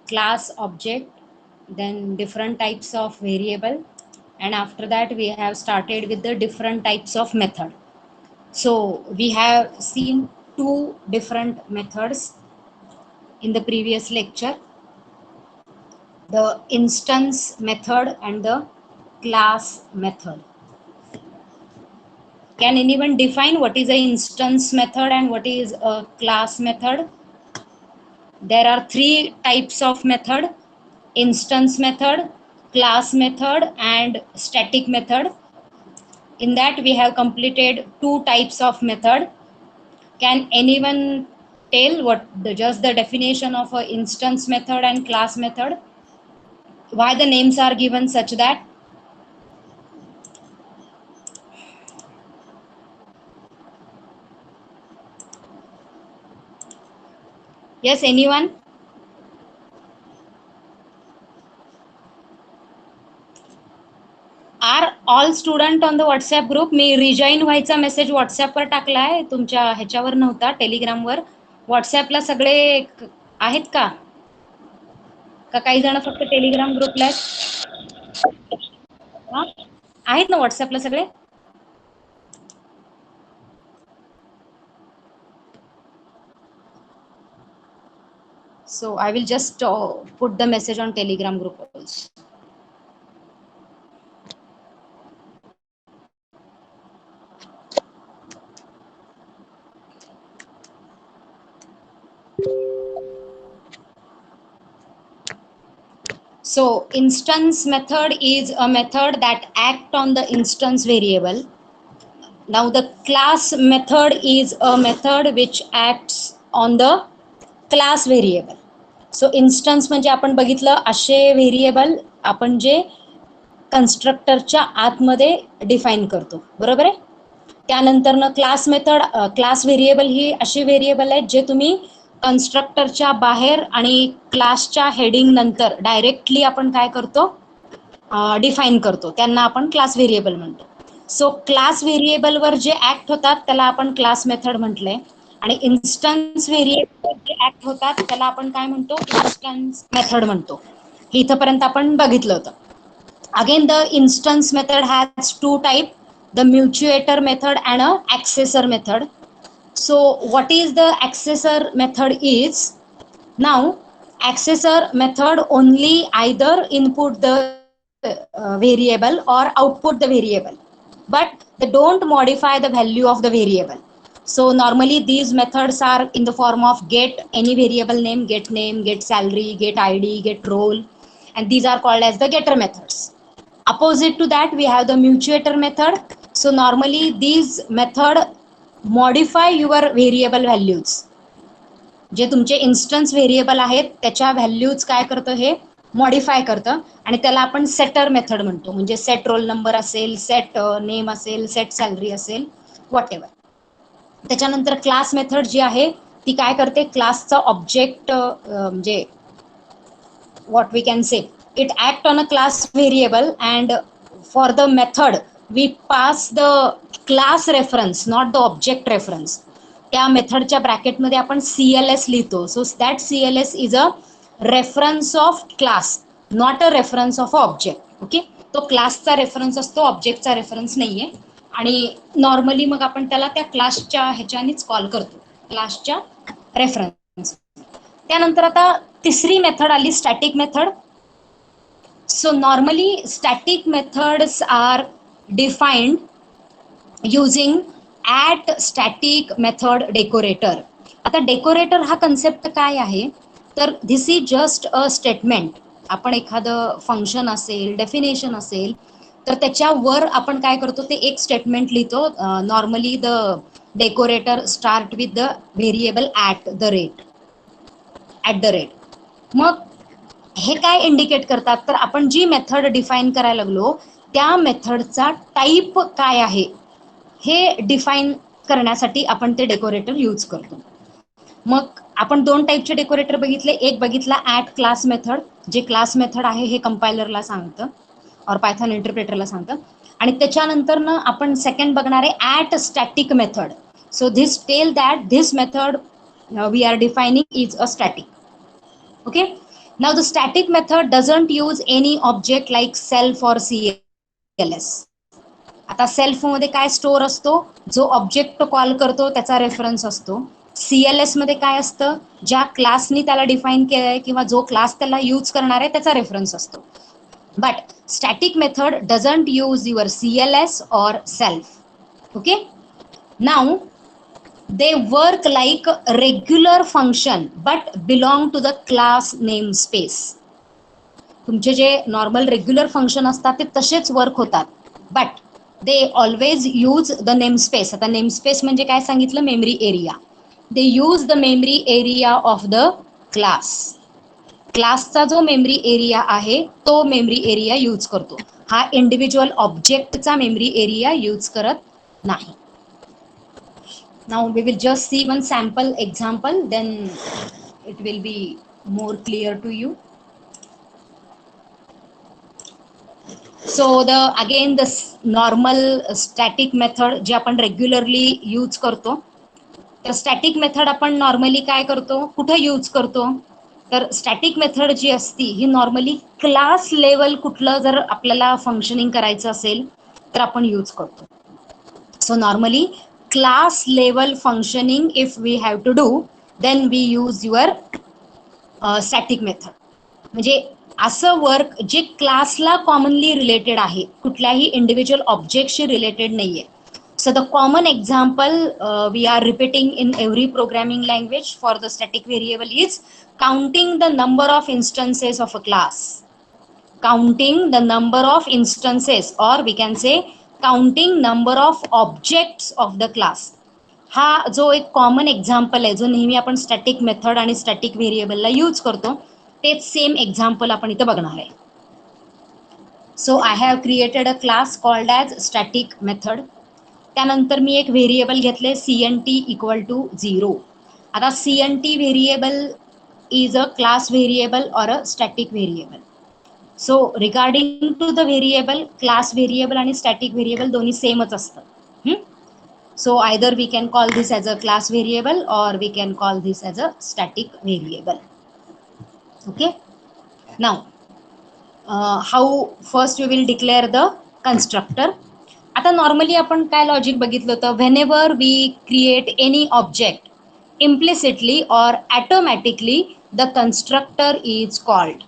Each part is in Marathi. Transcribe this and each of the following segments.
class object, then different types of variable, and after that we have started with the different types of method. So we have seen two different methods in the previous lecture, the instance method and the class method. Can anyone define what is an instance method and what is a class method? There are three types of method: instance method, class method, and static method. In that we have completed two types of method. Can anyone tell what just the definition of a instance method and class method? Why the names are given such that? Yes, anyone? Are all student on the WhatsApp group. मी रिजॉईन व्हायचा मेसेज व्हॉट्सअपवर टाकलाय, तुमच्या ह्याच्यावर नव्हता, टेलिग्रामवर. व्हॉट्सअपला सगळे आहेत का? का काही जण फक्त टेलिग्राम ग्रुपला आहेत ना व्हॉट्सअपला सगळे? So I will just put the message on Telegram group also. So instance method is a method that act on the instance variable. Now the class method is a method which acts on the class variable. So instance म्हणजे आपण बघितलं असे व्हेरिएबल आपण जे कन्स्ट्रक्टरच्या आतमध्ये डिफाईन करतो, बरोबर आहे. त्यानंतर क्लास मेथड, क्लास व्हेरिएबल ही अशी व्हेरिएबल आहेत जे तुम्ही कन्स्ट्रक्टरच्या बाहेर आणि क्लासच्या हेडिंग नंतर डायरेक्टली आपण काय करतो, डिफाईन करतो, त्यांना आपण क्लास व्हेरिएबल म्हणतो. सो क्लास व्हेरिएबलवर जे ऍक्ट होतात त्याला आपण क्लास मेथड म्हटलंय, आणि इन्स्टन्स व्हेरिएबल जे ऍक्ट होतात त्याला आपण काय म्हणतो, इन्स्टन्स मेथड म्हणतो. इथपर्यंत आपण बघितलं होतं. Again the instance method has to type, the mutuator method and a accessor method. So what is the accessor method is, now accessor method only either input the variable or output the variable, but they don't modify the value of the variable. So normally these methods are in the form of get any variable name, get salary, get id, get role, and these are called as the getter methods. Opposite to that we have the mutuator method. So normally these method modify your variable values. जे तुमचे इन्स्टन्स व्हेरिएबल आहेत त्याच्या व्हॅल्यूज काय करतं, हे मॉडिफाय करतं, आणि त्याला आपण सेटर मेथड म्हणतो. म्हणजे सेट रोल नंबर असेल, सेट नेम असेल, सेट सॅलरी असेल, व्हॉट एव्हर. त्याच्यानंतर क्लास मेथड जी आहे ती काय करते, क्लासचा ऑब्जेक्ट म्हणजे what we can say, it act on a class variable, and for the method we pass the class reference, not the object reference. त्या मेथडच्या ब्रॅकेटमध्ये आपण CLS लिहितो. So that CLS is a reference of class, not a reference of object. Okay, तो क्लासचा रेफरन्स असतो, ऑब्जेक्टचा रेफरन्स नाहीये. आणि नॉर्मली मग आपण त्याला त्या क्लासच्या ह्याच्यानेच कॉल करतो, क्लासच्या रेफरन्स. त्यानंतर आता तिसरी मेथड आली, static method. So normally static methods are defined using at static method decorator. आता डेकोरेटर हा कन्सेप्ट काय आहे, तर this is just a statement. आपण एखादं फंक्शन असेल, डेफिनेशन असेल, तर त्याच्यावर आपण काय करतो, ते एक स्टेटमेंट लिहितो. Normally the decorator start with the variable at the rate. मग हे काय इंडिकेट करतात, तर आपण जी मेथड डिफाईन करायला लागलो त्या मेथडचा टाईप काय आहे हे डिफाईन करण्यासाठी आपण ते डेकोरेटर यूज करतो. मग आपण दोन टाईपचे डेकोरेटर बघितले. एक बघितला ॲट क्लास मेथड, जे क्लास मेथड आहे हे कंपायलरला सांगतं और पायथन इंटरप्रेटरला सांगतं. आणि त्याच्यानंतर ना आपण सेकंड बघणार आहे at static method. So this tell that this method we are defining is a static. Okay. Now the static method doesn't use any object like self or CLS. आता सेल्फ मध्ये काय स्टोर असतो, जो ऑब्जेक्ट कॉल करतो त्याचा रेफरन्स असतो. CLS मध्ये काय असतं, ज्या क्लासनी त्याला डिफाईन केलंय किंवा जो क्लास त्याला यूज करणार आहे त्याचा रेफरन्स असतो. But static method doesn't use your CLS or self. Okay. Now they work like regular function but belong to the class namespace. तुमचे जे नॉर्मल रेग्युलर फंक्शन असतात ते तसेच वर्क होतात, but they always use the namespace. आता नेमस्पेस म्हणजे काय सांगितलं, memory area. They use the memory area of the class. क्लासचा जो मेमरी एरिया आहे तो मेमरी एरिया यूज करतो, हा इंडिव्हिज्युअल ऑब्जेक्टचा मेमरी एरिया यूज करत नाही. Now we will just see one sample example, then it will be more clear to you. So the again the normal static method जे आपण रेग्युलरली यूज करतो, तर स्टॅटिक मेथड आपण नॉर्मली काय करतो, कुठे यूज करतो, तर स्टॅटिक मेथड जी असती ही नॉर्मली क्लास लेवल कुठलं जर आपल्याला फंक्शनिंग करायचं असेल तर आपण यूज करतो. So normally class level functioning if we have to do, then we use your static method. म्हणजे असं वर्क जे क्लासला कॉमनली रिलेटेड आहे, कुठल्याही इंडिव्हिज्युअल ऑब्जेक्टशी रिलेटेड नाहीये. So the common example we are repeating in every programming language for the static variable is counting the number of instances of a class. Counting the number of instances, or we can say counting number of objects of the class. हा जो एक कॉमन एक्झाम्पल आहे, जो नेहमी आपण स्टॅटिक मेथड आणि स्टॅटिक व्हेरिएबलला यूज करतो, तेच सेम एक्झाम्पल आपण इथं बघणार आहे. So I have created a class called as static method. त्यानंतर मी एक व्हेरिएबल घेतले CNT इक्वल टू 0. आता CNT variable is a class variable or a static variable. So regarding to the variable, class variable आणि स्टॅटिक व्हेरिएबल दोन्ही सेमच असतं. So either we can call this as a class variable or we can call this as a static variable. Okay. Now how first we will declare the constructor. आता नॉर्मली आपण काय लॉजिक बघितलं होतं, whenever we create any object implicitly or automatically the constructor is called.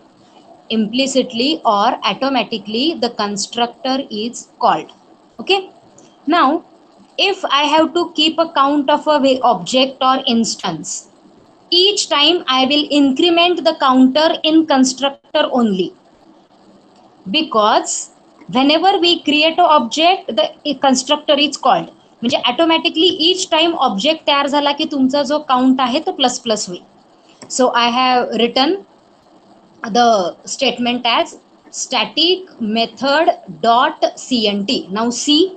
Implicitly or automatically the constructor is called. Okay. Now if I have to keep a count of a object or instance, each time I will increment the counter in constructor only, because whenever we create an object the constructor is called. म्हणजे ऑटोमॅटिकली इच टाइम ऑब्जेक्ट तयार झाला की तुमचा जो काउंट आहे तो प्लस प्लस होईल. So I have written the statement as static method dot cnt. Now see,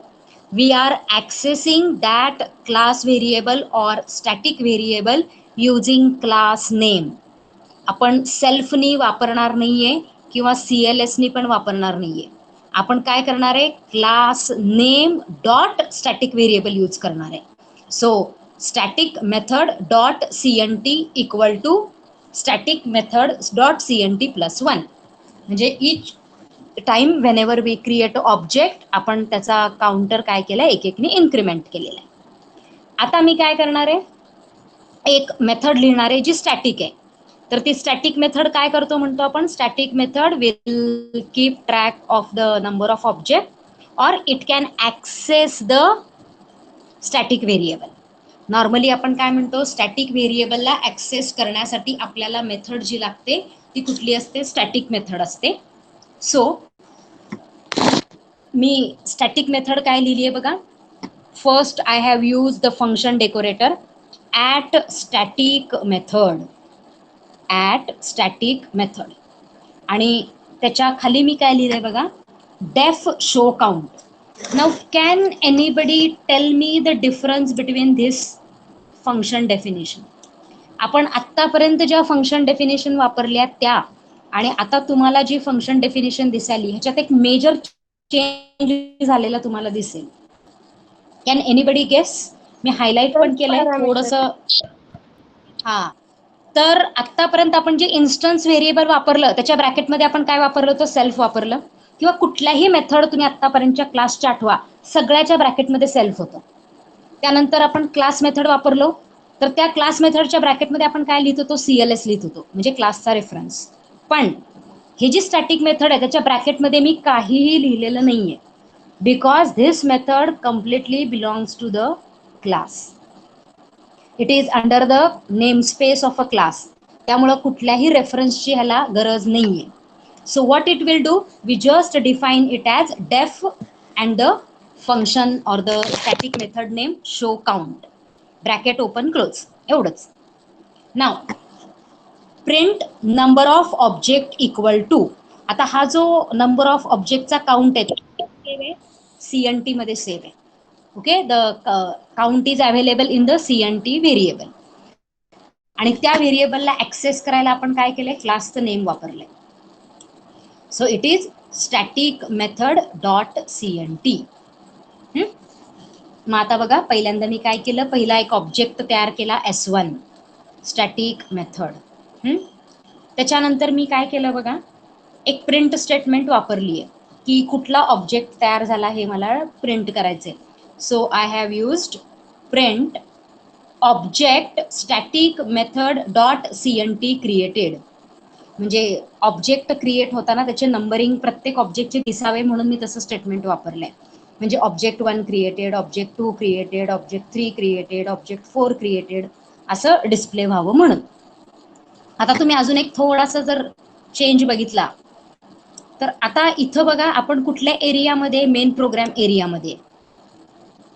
we are accessing that class variable or static variable using class name. आपण सेल्फनी वापरणार नाहीये किंवा CLS नी पण वापरणार नाहीये. आपण काय करणार आहे, class name dot static variable use करणार आहे. So static method dot CNT equal to static method dot CNT plus 1. म्हणजे each time whenever we create object आपण त्याचा काउंटर काय केलाय, एक एकने इन्क्रीमेंट केलेला आहे. आता मी काय करणार आहे, एक मेथड लिहिणार आहे जी स्टॅटिक आहे. तर ती स्टॅटिक मेथड काय करतो म्हणतो आपण, static method will keep track of the number of object or it can access the static variable. Normally आपण काय म्हणतो, स्टॅटिक व्हेरिएबलला ॲक्सेस करण्यासाठी आपल्याला मेथड जी लागते ती कुठली असते, स्टॅटिक मेथड असते. सो मी स्टॅटिक मेथड काय लिहिली आहे बघा. First I have use the function decorator at static method, at static method. आणि त्याच्या खाली मी काय लिहिलंय बघा, डेफ show count. Now can anybody tell me the difference between this function definition. आपण आत्तापर्यंत ज्या फंक्शन डेफिनेशन वापरल्या त्या आणि आता तुम्हाला जी फंक्शन डेफिनेशन दिसाली ह्याच्यात एक मेजर चेंज झालेला तुम्हाला दिसेल. Can anybody guess? मी हायलाइट पण केलंय थोडंसं. हां, तर आतापर्यंत आपण जे इन्स्टन्स व्हेरिएबल वापरलं त्याच्या ब्रॅकेटमध्ये आपण काय वापरलं होतं, सेल्फ वापरलं, किंवा कुठल्याही मेथड तुम्ही आतापर्यंतच्या क्लासच्या आठवा, सगळ्याच्या ब्रॅकेटमध्ये सेल्फ होतं. त्यानंतर आपण क्लास मेथड वापरलो, तर त्या क्लास मेथडच्या ब्रॅकेटमध्ये आपण काय लिहित होतो, CLS लिहित होतो, म्हणजे क्लासचा रेफरन्स. पण ही जी स्टॅटिक मेथड आहे त्याच्या ब्रॅकेटमध्ये मी काहीही लिहिलेलं नाहीये, because this method completely belongs to the class. It is under the name space of a class, त्यामुळं कुठल्याही रेफरन्सची ह्याला गरज नाहीये. So what it will do, we just define it as def and the function or the static method name show count, bracket open close, एवढंच. नाव print number of object equal to, आता हा जो नंबर ऑफ ऑब्जेक्टचा काउंट आहे CNT मध्ये सेव्ह आहे. Okay, the count is available in the CNT variable, आणि त्या व्हेरिएबलला ऍक्सेस करायला आपण काय केलंय, क्लासचं नेम वापरलंय. So it is static method dot CNT. मग आता बघा, पहिल्यांदा मी काय केलं, पहिला एक ऑब्जेक्ट तयार केला S1 स्टॅटिक मेथड. त्याच्यानंतर मी काय केलं बघा, एक प्रिंट स्टेटमेंट वापरली आहे की कुठला ऑब्जेक्ट तयार झाला हे मला प्रिंट करायचे. So I have used print object static method dot CNT created, म्हणजे ऑब्जेक्ट क्रिएट होताना त्याचे नंबरिंग प्रत्येक ऑब्जेक्टचे दिसावे म्हणून मी तसं स्टेटमेंट वापरलंय. म्हणजे object 1 created, object 2 created, object 3 created, object 4 created, असं डिस्प्ले व्हावं म्हणून. आता तुम्ही अजून एक थोडासा जर चेंज बघितला, तर आता इथं बघा, आपण कुठल्या एरियामध्ये, मेन प्रोग्राम एरियामध्ये,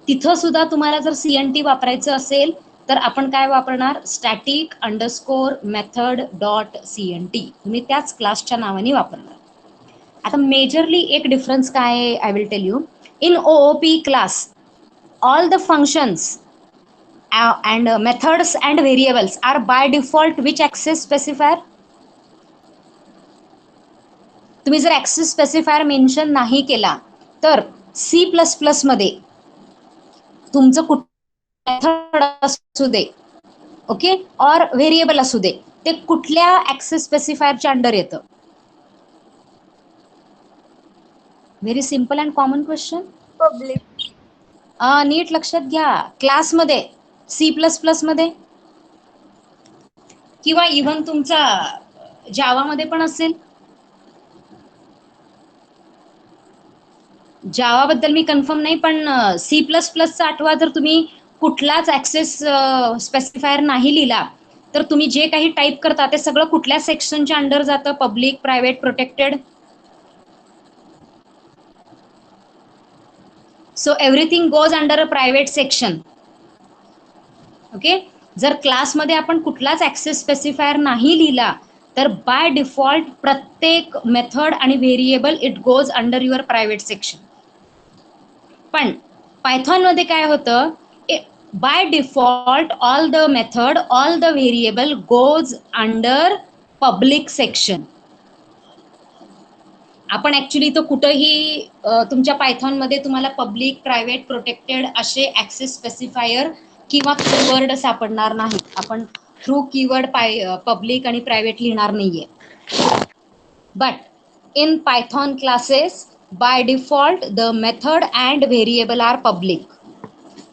तिथं सुद्धा तुम्हाला जर CNT वापरायचं असेल तर आपण काय वापरणार, static underscore method dot CNT, तुम्ही त्याच क्लासच्या नावाने वापरणार. आता मेजरली एक डिफरन्स काय आहे, I will tell you. In OOP class all the functions and methods and variables are by default which access specifier. तुम्ही जर ऍक्सेस स्पेसिफायर मेन्शन नाही केला तर C++ मध्ये तुमचं कुठलं मेथड असू दे, ओके, और व्हेरिएबल असू दे, ते कुठल्या ऍक्सेस स्पेसिफायरच्या अंडर येतं. Very simple and common question. Public. नीट लक्षात घ्या, क्लासमध्ये, C++ मध्ये, किंवा इव्हन तुमचा जावामध्ये पण असेल. जावाबद्दल मी कन्फर्म नाही, पण C++चा आठवा, जर तुम्ही कुठलाच ऍक्सेस स्पेसिफायर नाही लिहिला तर तुम्ही जे काही टाईप करता ते सगळं कुठल्या सेक्शनच्या अंडर जातं, public, private, protected. So everything goes under a private section. Okay, जर क्लासमध्ये आपण कुठलाच ऍक्सेस स्पेसिफायर नाही लिहिला तर बाय डिफॉल्ट प्रत्येक मेथड आणि variable it goes under your private section. पण पायथॉन मध्ये काय होतं, by default all the method, all the variable goes under public section. आपण ऍक्च्युली तो कुठंही तुमच्या पायथॉन मध्ये तुम्हाला पब्लिक, प्रायव्हेट, प्रोटेक्टेड असे ऍक्सेस स्पेसिफायर किंवा कीवर्ड सापडणार नाही. आपण थ्रू कीवर्ड पब्लिक आणि प्रायव्हेट लिहिणार नाहीये. But in Python classes by default the method and variable are public.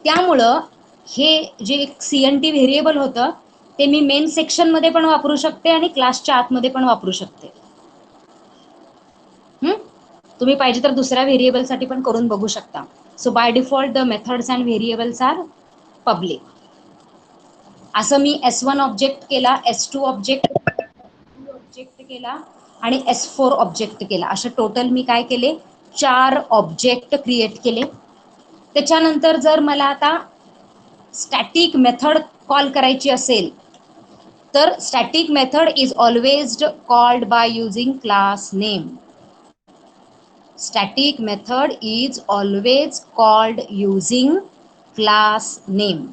त्यामुळं हे जे CNT व्हेरिएबल होतं ते मी मेन सेक्शन मध्ये पण वापरू शकते आणि क्लासच्या आतमध्ये पण वापरू शकते. तुम्ही पाहिजे तर दुसऱ्या व्हेरिएबलसाठी पण करून बघू शकता. So by default the methods and variables are public. असं मी S1 ऑब्जेक्ट केला, S2 ऑब्जेक्ट केला आणि S4 ऑब्जेक्ट केला. असे टोटल मी काय केले, 4 ऑब्जेक्ट क्रिएट केले. त्याच्यानंतर जर मला आता स्टॅटिक मेथड कॉल करायची असेल तर static method is always called by using class name. Static method is always called using class name.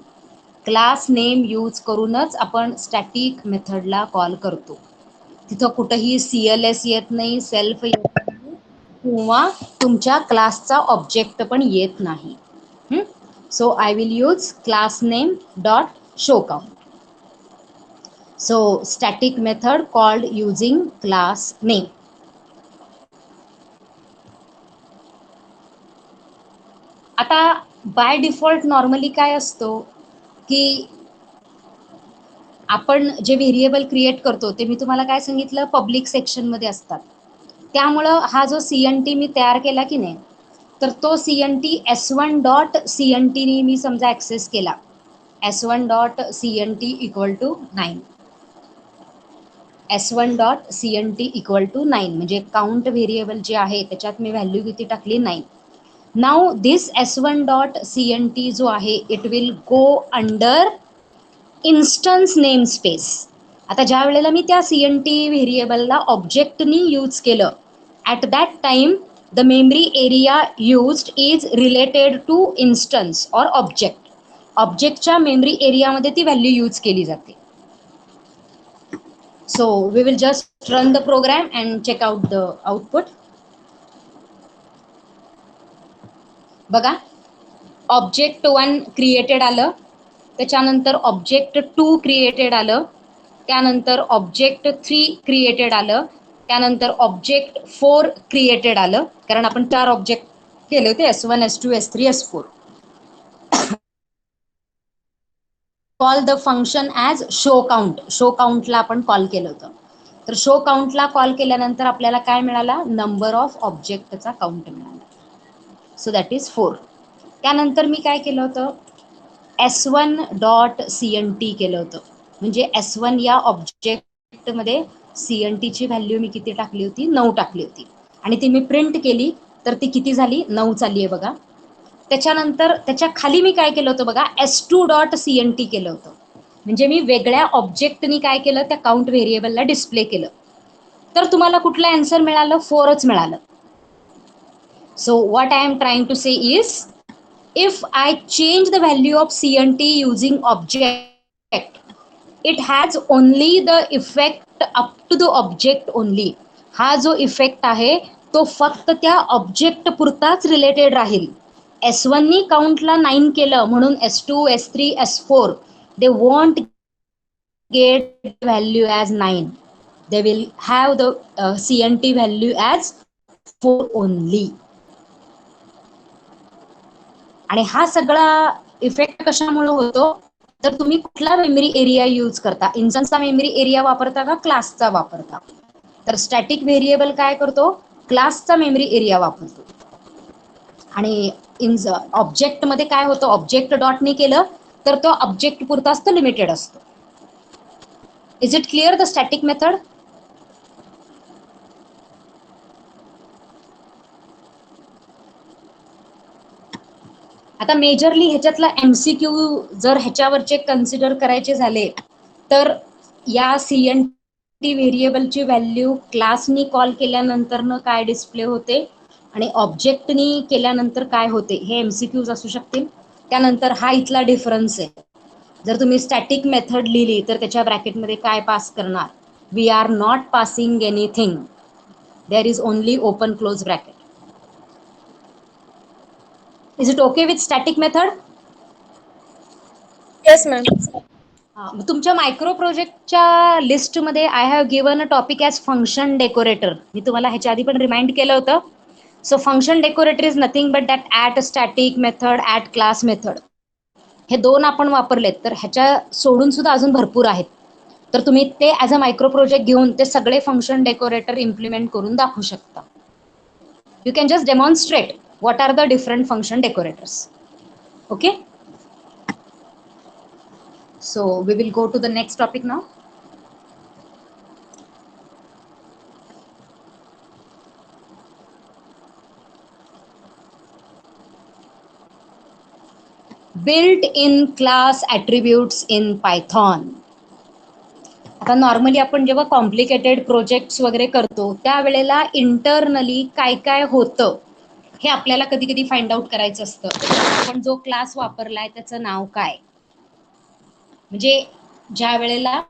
Class name use करूनच आपण स्टॅटिक मेथडला कॉल करतो. तिथं कुठंही CLS येत नाही, सेल्फ येत नाही, किंवा तुमच्या क्लासचा ऑब्जेक्ट पण येत नाही. So I will use class name dot show count. So static method called using class name. आता बाय डिफॉल्ट नॉर्मली काय असतो की आपण जे व्हेरिएबल क्रिएट करतो ते मी तुम्हाला काय सांगितलं, पब्लिक सेक्शनमध्ये असतात. त्यामुळं हा जो CNT मी तयार केला की नाही, तर तो CNT S1 डॉट CNT नी मी समजा ॲक्सेस केला. S1 dot CNT equal to 9. S1 dot CNT equal to 9 म्हणजे काउंट व्हेरिएबल जे आहे त्याच्यात मी व्हॅल्यू किती टाकली, 9. नाउ दिस S1 डॉट CNT जो आहे it will go under instance name space. आता ज्या वेळेला मी त्या CNT व्हेरिएबलला ऑब्जेक्टनी यूज केलं, at that time the memory area used is related to instance or object. ऑब्जेक्टच्या मेमरी एरियामध्ये ती व्हॅल्यू यूज केली जाते. So we will just run the program and check out the output. बघा, ऑब्जेक्ट 1 क्रिएटेड आलं, त्याच्यानंतर ऑब्जेक्ट 2 क्रिएटेड आलं, त्यानंतर ऑब्जेक्ट 3 क्रिएटेड आलं, त्यानंतर ऑब्जेक्ट 4 क्रिएटेड आलं, कारण आपण 4 ऑब्जेक्ट केले होते, S1 S2 S3 S4. Call the function as show count. Show काउंटला आपण कॉल केलं होतं. तर शो काउंटला कॉल केल्यानंतर आपल्याला काय मिळाला, नंबर ऑफ ऑब्जेक्टचा काउंट मिळाला. So that is 4. त्यानंतर मी काय केलं होतं, S1 डॉट CNT केलं होतं. म्हणजे S1 या ऑब्जेक्टमध्ये CNTची व्हॅल्यू मी किती टाकली होती, 9 टाकली होती. आणि ती मी प्रिंट केली तर ती किती झाली, 9 चालली आहे बघा. त्याच्यानंतर त्याच्या खाली मी काय केलं होतं बघा, S2 डॉट CNT केलं होतं. म्हणजे मी वेगळ्या ऑब्जेक्टनी काय केलं, त्या काउंट व्हेरिएबलला डिस्प्ले केलं. तर तुम्हाला कुठलं आन्सर मिळालं, 4च मिळालं. So what I am trying to say is, if I change the value of CNT using object, it has only the effect up to the object only. हा जो इफेक्ट आहे तो फक्त त्या ऑब्जेक्ट पुरताच रिलेटेड राहील. S1 नी काउंटला 9 केलं म्हणून S2 S3 S4 they won't get value as 9. They will have the CNT value as 4 only. आणि हा सगळा इफेक्ट कशामुळे होतो, तर तुम्ही कुठला मेमरी एरिया यूज करता, इन्स्टन्सचा मेमरी एरिया वापरता का क्लासचा वापरता. तर स्टॅटिक व्हेरिएबल काय करतो, क्लासचा मेमरी एरिया वापरतो. आणि ऑब्जेक्टमध्ये काय होतं, ऑब्जेक्ट डॉटने केलं तर तो ऑब्जेक्ट पुरता असतो, लिमिटेड असतो. Is it clear the static method. आता मेजरली ह्याच्यातला MCQ जर ह्याच्यावरचे कन्सिडर करायचे झाले तर या CNT व्हेरिएबलची व्हॅल्यू क्लासनी कॉल केल्यानंतर काय डिस्प्ले होते आणि ऑब्जेक्टनी केल्यानंतर काय होते, हे MCQज असू शकतील. त्यानंतर हा इथला डिफरन्स आहे. जर तुम्ही स्टॅटिक मेथड लिहिली तर त्याच्या ब्रॅकेटमध्ये काय पास करणार, we are not passing anything, there is only open close bracket. Is it okay with static method. Yes ma'am. तुमच्या मायक्रो प्रोजेक्टच्या लिस्टमध्ये I have given a topic as function decorator. मी तुम्हाला ह्याच्या आधी पण रिमाइंड केलं होतं. So function decorator is nothing but that at static method, at class method, हे 2 आपण वापरलेत. तर ह्याच्या सोडून सुद्धा अजून भरपूर आहेत. तर तुम्ही ते ॲज अ मायक्रो प्रोजेक्ट घेऊन ते सगळे फंक्शन डेकोरेटर इम्प्लिमेंट करून दाखवू शकता. You can just demonstrate what are the different function decorators. Okay, so we will go to the next topic now. Built in class attributes in Python. आता नॉर्मली आपण जेव्हा कॉम्प्लिकेटेड प्रोजेक्ट्स वगैरे करतो त्यावेळेला इंटरनली काय काय होतं हे आपल्याला कधी कधी फाइंड आउट करायचं असतं. आपण जो क्लास वापरलाय त्याचं नाव काय, म्हणजे ज्या वेळेला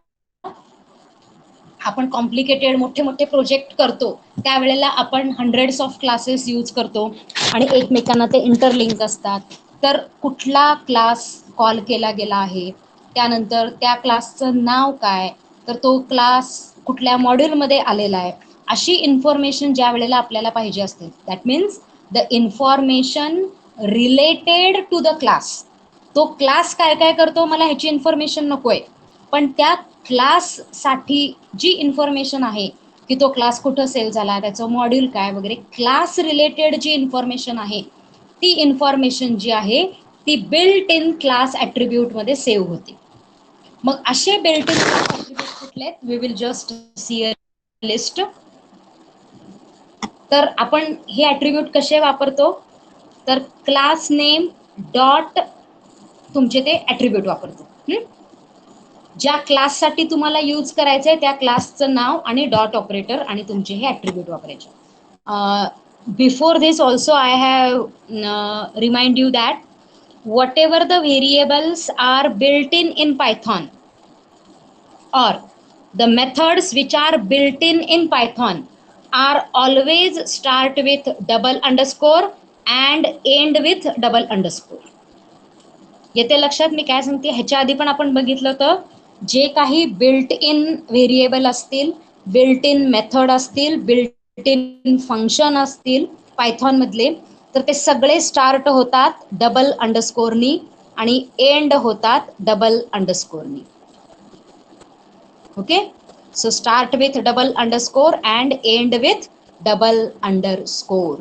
आपण कॉम्प्लिकेटेड मोठे मोठे प्रोजेक्ट करतो त्यावेळेला आपण हंड्रेड्स ऑफ क्लासेस यूज करतो आणि एकमेकांना ते इंटरलिंक असतात. तर कुठला क्लास कॉल केला गेला आहे, त्यानंतर त्या क्लासचं नाव काय, तर तो क्लास कुठल्या मॉड्यूलमध्ये आलेला आहे, अशी इन्फॉर्मेशन ज्या वेळेला आपल्याला पाहिजे असते, that means the information related to the class. तो क्लास काय काय करतो मला ह्याची इन्फॉर्मेशन नकोय, पण त्या क्लाससाठी जी इन्फॉर्मेशन आहे की तो क्लास कुठं सेव्ह झाला, त्याचं मॉड्यूल काय वगैरे, क्लास रिलेटेड जी इन्फॉर्मेशन आहे ती इन्फॉर्मेशन जी आहे ती बिल्ट इन क्लास ॲट्रिब्यूटमध्ये सेव्ह होते. मग असे बिल्ट इन क्लास ॲट्रिब्यूट कुठले आहेत, we will just see a list. तर आपण हे ॲट्रिब्यूट कसे वापरतो, तर क्लास नेम डॉट तुमचे ते ॲट्रिब्यूट वापरतो. ज्या क्लाससाठी तुम्हाला यूज करायचं आहे त्या क्लासचं नाव आणि डॉट ऑपरेटर आणि तुमचे हे ॲट्रिब्यूट वापरायचे. Before this also I have remind you that whatever the variables are built in Python or the methods which are built in Python are always start with double underscore and end with double underscore. येते लक्षात मी काय सांगते, ह्याच्या आधी पण आपण बघितलं होतं, जे काही बिल्ट इन व्हेरिएबल असतील, बिल्ट इन मेथड असतील, बिल्ट इन फंक्शन असतील पायथॉन मधले, तर ते सगळे स्टार्ट होतात डबल अंडरस्कोरनी आणि एंड होतात डबल अंडरस्कोरनी. Okay, so start with double underscore and end with double underscore.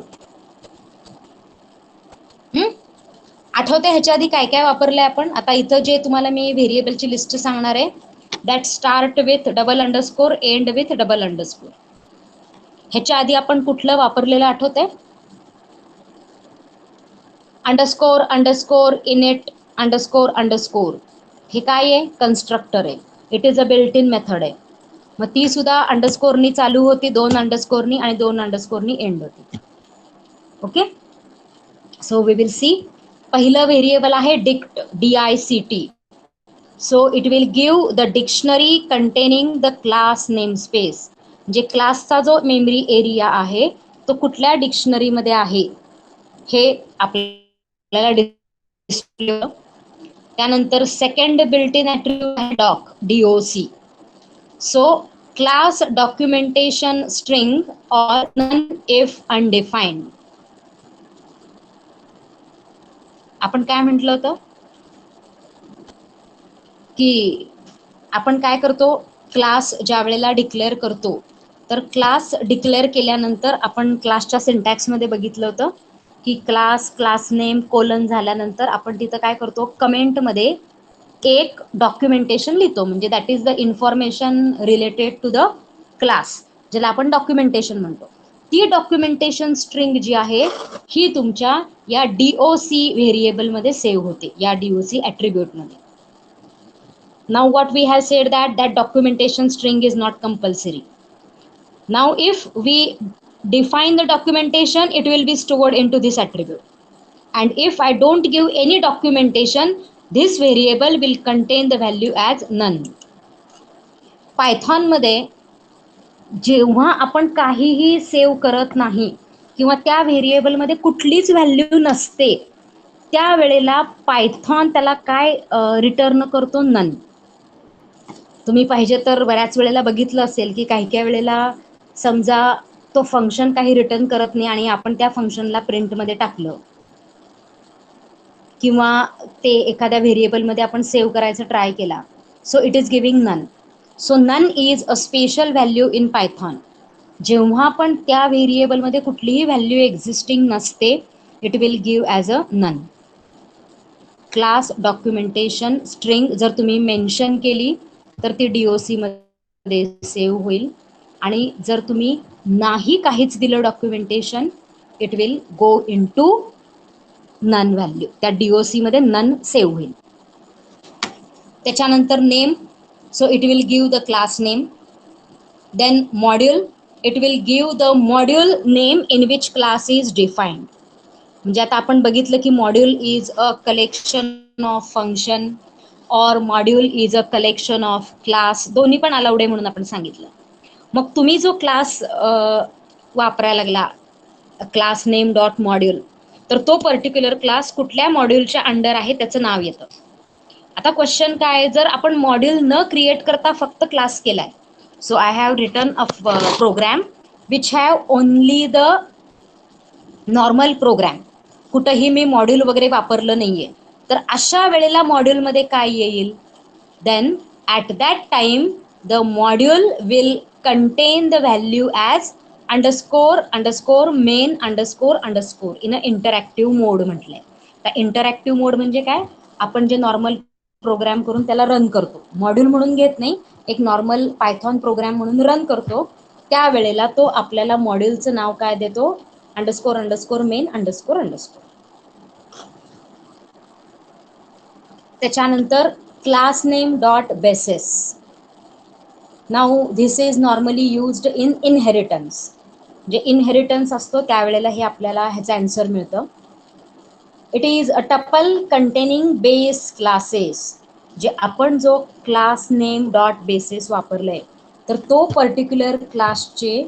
आठवते ह्याच्या आधी काय काय वापरलंय आपण. आता इथं जे तुम्हाला मी व्हेरिएबलची लिस्ट सांगणार आहे, that start with double underscore end with double underscore. ह्याच्या आधी आपण कुठलं वापरलेलं आठवतंय? Underscore underscore init underscore underscore. हे काय आहे? कन्स्ट्रक्टर आहे. It is a built in method आहे. मग ती सुद्धा अंडरस्कोरनी चालू होती, 2 अंडरस्कोरनी आणि 2 अंडरस्कोरनी एंड होती. Okay, so we will see. पहिलं व्हेरिएबल आहे dict, DICT. So it will give the dictionary containing the class name space. म्हणजे क्लासचा जो मेमरी एरिया आहे तो कुठल्या डिक्शनरीमध्ये आहे हे आपल्याला डिस्प्ले. त्यानंतर सेकंड बिल्ट इन ॲट्रिब्यूट आहे doc, DOC. So class documentation string or none if undefined. आपण काय म्हटलं होतं की आपण काय करतो, क्लास ज्या वेळेला डिक्लेअर करतो, तर क्लास डिक्लेअर केल्यानंतर आपण क्लासच्या सिंटॅक्समध्ये बघितलं होतं की क्लास नेम कोलन झाल्यानंतर आपण तिथं काय करतो, कमेंटमध्ये एक डॉक्युमेंटेशन लिहितो, म्हणजे that is the information related to the class, ज्याला आपण डॉक्युमेंटेशन म्हणतो. ती डॉक्युमेंटेशन स्ट्रिंग जी आहे ही तुमच्या या DOC व्हेरिएबलमध्ये सेव्ह होते, या DOC ॲट्रिब्यूटमध्ये. Now what we have said that documentation string is not compulsory. Now if we define the documentation, it will be stored into this attribute. And if I don't give any documentation, this variable will contain the value as none. Python मध्ये जेव्हा आपण काहीही सेव्ह करत नाही किंवा त्या व्हेरिएबलमध्ये कुठलीच व्हॅल्यू नसते, त्यावेळेला पायथॉन त्याला काय रिटर्न करतो, नन. तुम्ही पाहिजे तर बऱ्याच वेळेला बघितलं असेल की काही काही वेळेला समजा तो फंक्शन काही रिटर्न करत नाही आणि आपण त्या फंक्शनला प्रिंटमध्ये टाकलं किंवा ते एखाद्या व्हेरिएबलमध्ये आपण सेव्ह करायचं ट्राय केला, so it is giving none. So none is a special value in Python. जेव्हा पण त्या व्हेरिएबलमध्ये कुठलीही व्हॅल्यू एक्झिस्टिंग नसते, it will give as a none. Class documentation string जर तुम्ही मेन्शन केली तर ती DOC मध्ये सेव्ह होईल, आणि जर तुम्ही नाही काहीच दिलं documentation, it will go into none value, त्या DOC मध्ये नन सेव्ह होईल. त्याच्यानंतर name, so it will give the class name. Then module, it will give the module name in which class is defined. म्हणजे आता आपण बघितलं की module is a collection of function और module is a collection of class, दोन्ही पण अलाउड आहे म्हणून आपण सांगितलं. मग तुम्ही जो क्लास वापरायला लागला, क्लास नेम डॉट मॉड्यूल, तर तो पर्टिक्युलर क्लास कुठल्या मॉड्यूलच्या अंडर आहे त्याचं नाव येतं. आता क्वेश्चन काय आहे, जर आपण मॉड्यूल न क्रिएट करता फक्त क्लास केलाय, so I have written a program which have only the normal program, कुठंही मी मॉड्यूल वगैरे वापरलं नाहीये, तर अशा वेळेला मॉड्यूलमध्ये काय येईल, then at that time the module will contain the value as underscore underscore main underscore underscore in a interactive mode म्हटलंय. तर इंटरॅक्टिव्ह मोड म्हणजे काय, आपण जे नॉर्मल प्रोग्राम करून त्याला रन करतो, मॉड्यूल म्हणून घेत नाही, एक नॉर्मल पायथॉन प्रोग्राम म्हणून रन करतो, त्यावेळेला तो आपल्याला मॉड्यूलचं नाव काय देतो, underscore underscore main underscore underscore. त्याच्यानंतर class name dot bases. Now this is normally used in inheritance, जे इनहेरिटन्स असतो त्यावेळेला हे आपल्याला ह्याचं आन्सर मिळतं. It is a tuple containing base classes, जे आपण जो क्लास नेम डॉट बेसिस वापरलंय, तर तो पर्टिक्युलर क्लासचे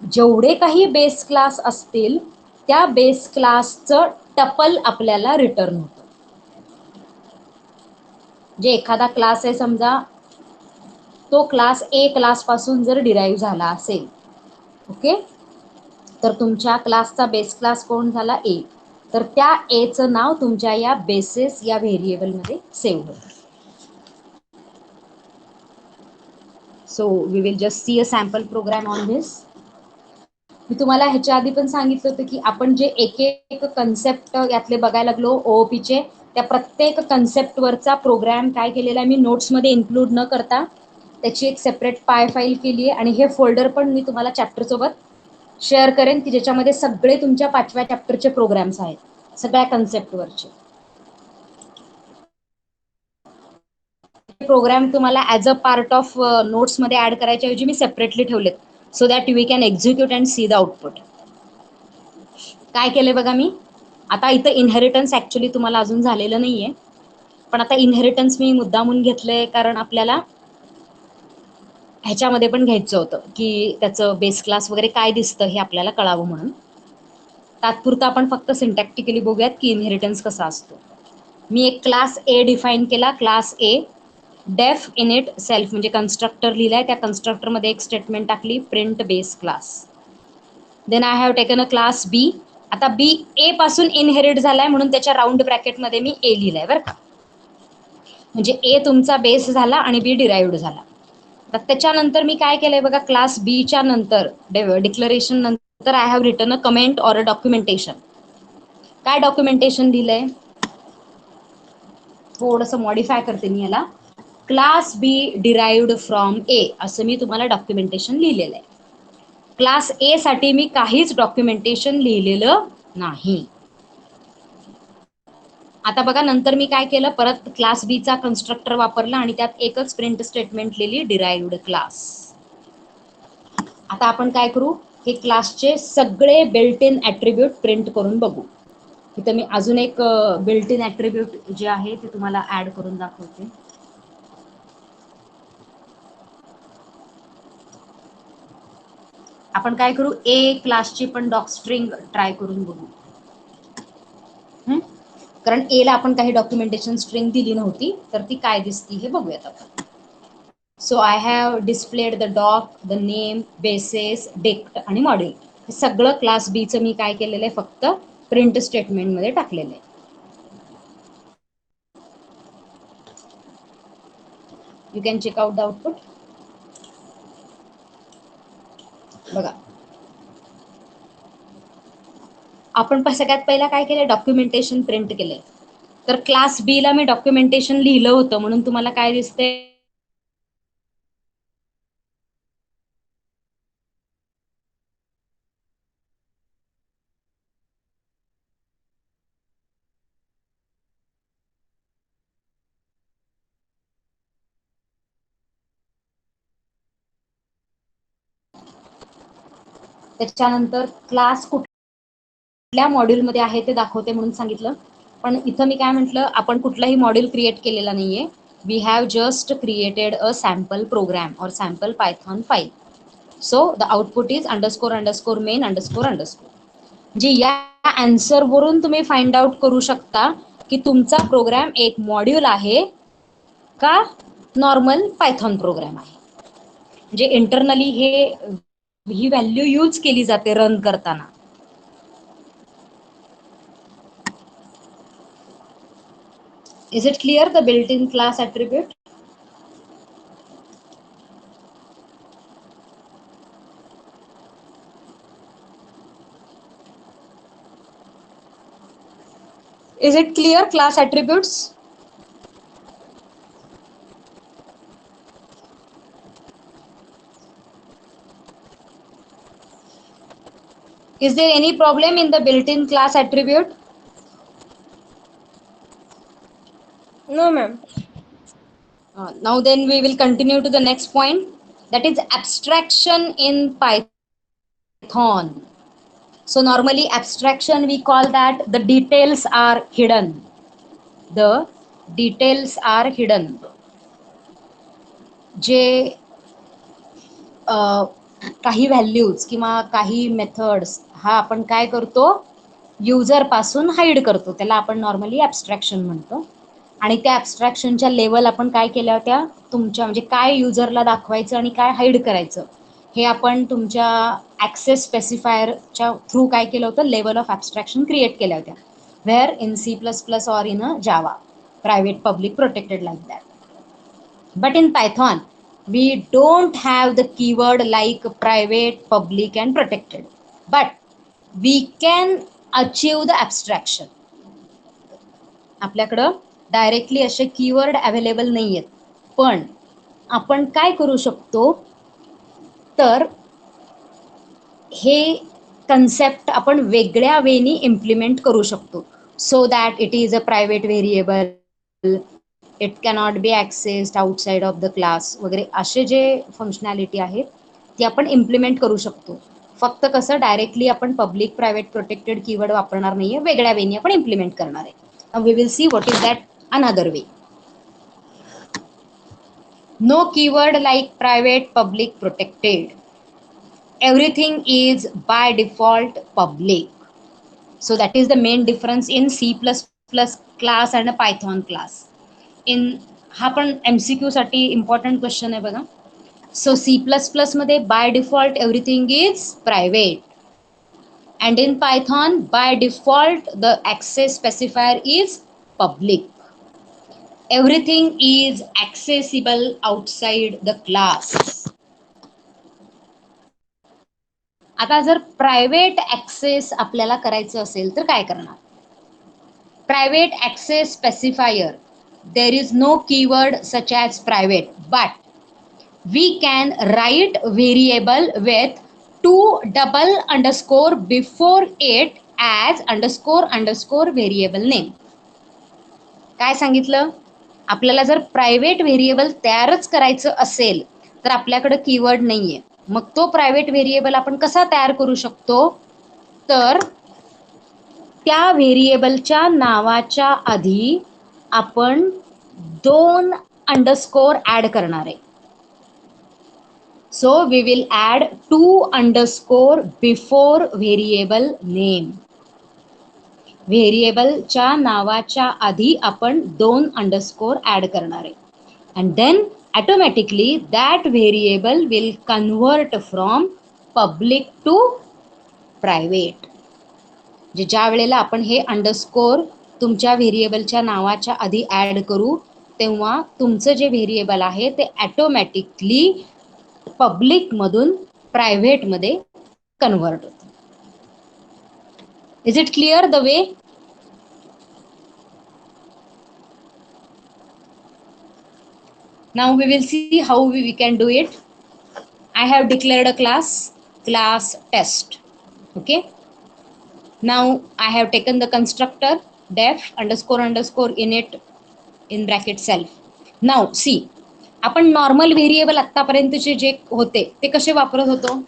जेवढे काही बेस क्लास असतील त्या बेस क्लासचं टपल आपल्याला रिटर्न होतं. जे एखादा क्लास आहे समजा, तो क्लास ए क्लास पासून जर डिराईव्ह झाला असेल, ओके, तर तुमच्या क्लासचा बेस क्लास कोण झाला, ए, तर त्या एचं नाव तुमच्या या बेसिस या व्हेरिएबलमध्ये सेव्ह होतं. So we will just see a sample program on this. मी तुम्हाला ह्याच्या आधी पण सांगितलं होतं की आपण जे एक एक कन्सेप्ट यातले बघायला लागलो ओओपीचे, त्या प्रत्येक कन्सेप्टवरचा प्रोग्राम काय केलेला आहे मी नोट्समध्ये इन्क्लूड न करता त्याची एक सेपरेट पाय फाईल केली आहे, आणि हे फोल्डर पण मी तुम्हाला चॅप्टरसोबत शेअर करेन की ज्याच्यामध्ये सगळे तुमच्या 5व्या चॅप्टरचे प्रोग्राम्स आहेत, सगळ्या कन्सेप्टवरचे प्रोग्राम. तुम्हाला ॲज अ पार्ट ऑफ नोट्समध्ये ॲड करायच्या ऐवजी मी सेपरेटली ठेवलेत, so that we can execute and see the output. काय केलंय बघा मी आता इथं, इनहेरिटन्स ॲक्च्युली तुम्हाला अजून झालेलं नाहीये, पण आता इनहेरिटन्स मी मुद्दामून घेतलंय कारण आपल्याला ह्याच्यामध्ये पण घ्यायचं होतं की त्याचं बेस क्लास वगैरे काय दिसतं हे आपल्याला कळावं म्हणून. तात्पुरतं आपण फक्त सिंटॅक्टिकली बघूयात की इनहेरिटन्स कसा असतो. मी एक क्लास ए डिफाईन केला, class A def init self म्हणजे कन्स्ट्रक्टर लिहिलाय, त्या कन्स्ट्रक्टरमध्ये एक स्टेटमेंट टाकली print base class. Then I have taken a class B. आता बी ए पासून इनहेरिट झालाय म्हणून त्याच्या राऊंड ब्रॅकेटमध्ये मी ए लिहिलाय बरं का, म्हणजे ए तुमचा बेस झाला आणि बी डिराईव्ड झाला. तर त्याच्यानंतर मी काय केलंय बघा, क्लास बीच्या नंतर डिक्लरेशन नंतर I have written a comment or a documentation. काय डॉक्युमेंटेशन दिलंय, थोडंसं मॉडिफाय करते मी याला, क्लास बी डिराईव्ड फ्रॉम ए असं मी तुम्हाला डॉक्युमेंटेशन लिहिलेलं आहे. क्लास ए साठी मी काहीच डॉक्युमेंटेशन लिहिलेलं नाही. आता बघा नंतर मी काय केलं, परत क्लास बीचा कन्स्ट्रक्टर वापरला आणि त्यात एकच प्रिंट स्टेटमेंट लिहिली डिराईव्ड क्लास. आता आपण काय करू, हे क्लासचे सगळे बिल्ट इन ॲट्रिब्यूट प्रिंट करून बघू. इथं मी अजून एक बिल्ट इन ॲट्रिब्यूट जे आहे ते तुम्हाला ॲड करून दाखवते. आपण काय करू, ए क्लासची पण डॉक स्ट्रिंग ट्राय करून बघू. कारण एला आपण काही डॉक्युमेंटेशन स्ट्रिंग दिली नव्हती, तर ती काय दिसती हे बघूयात आपण. So I have displayed the doc, the name, bases, dict आणि मॉड्यूल. हे सगळं क्लास बीचं मी काय केलेलं आहे, फक्त प्रिंट स्टेटमेंटमध्ये टाकलेलं आहे. You can check out the output. बघा आपण सगळ्यात पहिला काय केलं, डॉक्युमेंटेशन प्रिंट केलंय. तर क्लास बी ला मी डॉक्युमेंटेशन लिहिलं होतं म्हणून तुम्हाला काय दिसतंय, त्याच्यानंतर क्लास कुठल्या मॉड्यूलमध्ये आहे ते दाखवते म्हणून सांगितलं, पण इथं मी काय म्हटलं, आपण कुठलाही मॉड्यूल क्रिएट केलेला नाहीये. We have just created a sample program और sample Python file. So the output is underscore underscore main underscore underscore. म्हणजे या आन्सर वरून तुम्ही फाइंड आउट करू शकता की तुमचा प्रोग्राम एक मॉड्यूल आहे का नॉर्मल पायथॉन प्रोग्राम आहे, म्हणजे इंटरनली ही व्हॅल्यू यूज केली जाते रन करताना. Is it clear the built-in class attribute? Is it clear class attributes? Is there any problem in the built-in class attribute? No, ma'am. Now then we will continue to the next point, that is abstraction in Python. So normally abstraction we call that the details are hidden. The details are hidden. जे काही व्हॅल्यूज किंवा काही मेथड्स हा आपण काय करतो, युजर पासून हाईड करतो, त्याला आपण नॉर्मली ॲब्स्ट्रॅक्शन म्हणतो. आणि त्या ॲब्स्ट्रॅक्शनच्या लेवल आपण काय केल्या होत्या, तुमच्या म्हणजे काय युजरला दाखवायचं आणि काय हाईड करायचं हे आपण तुमच्या ॲक्सेस स्पेसिफायरच्या थ्रू काय केलं होतं, लेवल ऑफ ॲब्स्ट्रॅक्शन क्रिएट केल्या होत्या. Where in C++ or in a Java, private, public, protected like that. But in Python, we don't have the keyword like private, public and protected. But we can achieve the abstraction. आपल्याकडं डायरेक्टली असे कीवर्ड अवेलेबल नाही आहेत, पण आपण काय करू शकतो, तर हे कन्सेप्ट आपण वेगळ्या वेनी इम्प्लिमेंट करू शकतो. So that it is a private variable, it cannot be accessed outside of the class वगैरे असे जे फंक्शनॅलिटी आहेत ती आपण इम्प्लिमेंट करू शकतो. फक्त कसं डायरेक्टली आपण पब्लिक, प्रायव्हेट, प्रोटेक्टेड कीवर्ड वापरणार नाहीये, वेगळ्या वेनी आपण इम्प्लिमेंट करणार आहे. We will see what is that another way. No keyword like private, public, protected. Everything is by default public. So that is the main difference in C++ class and a Python class. In हा पण MCQ साठी इम्पॉर्टंट क्वेश्चन आहे बघा. So C++ मध्ये by default everything is private. And in Python by default the access specifier is public. Everything is accessible outside the class. आता जर प्रायव्हेट ॲक्सेस आपल्याला करायचं असेल तर काय करणार? Private access specifier, there is no keyword such as private, but we can write variable with 2 double underscore before it as underscore underscore variable name. काय सांगितलं? आपल्याला जर प्रायव्हेट व्हेरिएबल तयारच करायचं असेल तर आपल्याकडे कीवर्ड नाहीये, मग तो प्रायव्हेट व्हेरिएबल आपण कसा तयार करू शकतो, तर त्या व्हेरिएबलच्या नावाच्या आधी आपण 2 अंडरस्कोर ऍड करणार आहे. So we will add 2 underscore before variable name. व्हेरिएबलच्या नावाच्या आधी आपण 2 अंडरस्कोर ऍड करणार आहे. And then automatically that variable will convert from public to private. जे ज्या वेळेला आपण हे अंडरस्कोर तुमच्या व्हेरिएबलच्या नावाच्या आधी ऍड करू तेव्हा तुमचं जे व्हेरिएबल आहे ते ऑटोमॅटिकली पब्लिक मधून प्रायव्हेट मध्ये कन्वर्ट होतं. Is it clear the way? Now we will see how we can do it. I have declared a class test. Okay. Now I have taken the constructor def underscore underscore init in bracket self. Now see, आपण नॉर्मल व्हेरिएबल आतापर्यंतचे जे होते ते कसे वापरत होतो?